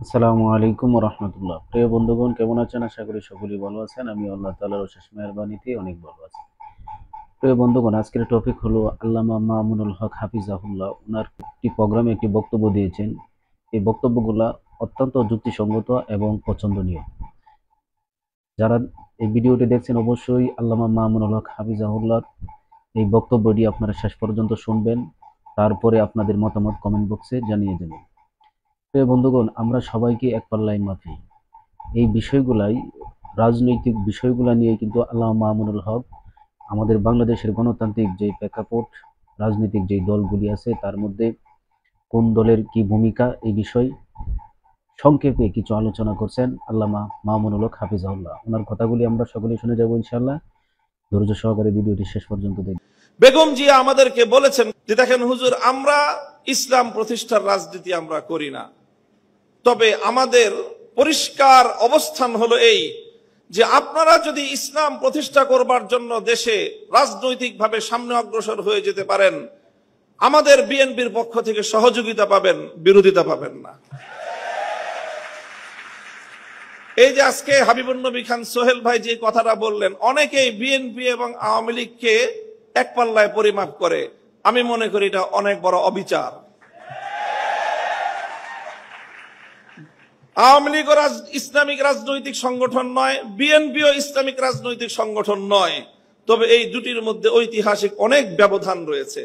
আসসালামু আলাইকুম রহমতুল্লাহ। প্রিয় বন্ধুগণ, কেমন আছেন? আশা করি সকলেই ভালো আছেন। আমি আল্লাহ তাআলার অশেষ মেহেরবানিতে অনেক ভালো আছি। প্রিয় বন্ধুগণ, আজকের টপিক হলো আল্লামা মামুনুল হক হাফিজাহুল্লাহ। ওনার একটি প্রোগ্রামে একটি বক্তব্য দিয়েছেন। এই বক্তব্যগুলা অত্যন্ত যুক্তিসঙ্গত এবং পছন্দনীয়। যারা এই ভিডিওটি দেখছেন অবশ্যই আল্লামা মামুনুল হক হাফিজাহুল্লাহ এই বক্তব্যটি আপনারা শেষ পর্যন্ত শুনবেন। তারপরে আপনাদের মতামত কমেন্ট বক্সে জানিয়ে দেবেন। প্রিয় বন্ধুগণ, আমরা সবাইকে এক পাল্লায় মাপি। এই বিষয়গুলাই, রাজনৈতিক বিষয়গুলা নিয়ে কিন্তু আল্লামা মামুনুল হক আমাদের বাংলাদেশের গণতান্ত্রিক যে প্রেক্ষাপট, রাজনৈতিক যে দলগুলি আছে তার মধ্যে কোন দলের কি ভূমিকা, এই বিষয় সংক্ষেপে কিছু আলোচনা করছেন আল্লামা মামুনুল হক হাফিজাহুল্লাহ। ওনার কথাগুলি আমরা সকলেই শুনে যাব ইনশাআল্লাহ। ধৈর্য সহকারে ভিডিওটি শেষ পর্যন্ত দেখবেন। বেগম জিয়া আমাদেরকে বলেছেন যে দেখেন হুজুর, আমরা ইসলাম প্রতিষ্ঠার রাজনীতি আমরা করি না, তবে আমাদের পরিষ্কার অবস্থান হলো এই যে আপনারা যদি ইসলাম প্রতিষ্ঠা করবার জন্য দেশে রাজনৈতিকভাবে সামনে অগ্রসর হয়ে যেতে পারেন, আমাদের বিএনপির পক্ষ থেকে সহযোগিতা পাবেন, বিরোধিতা পাবেন না। এই যে আজকে হাবিবুন নবী খান সোহেল ভাই যে কথাটা বললেন, অনেকেই বিএনপি এবং আওয়ামী লীগকে এক পাল্লায় পরিমাপ করে। আমি মনে করি এটা অনেক বড় অবিচার। আওয়ামী লীগ ইসলামিক রাজনৈতিক সংগঠন নয়, বিএনপিও ইসলামিক রাজনৈতিক সংগঠন নয়, তবে এই দুটির মধ্যে ঐতিহাসিক অনেক ব্যবধান রয়েছে।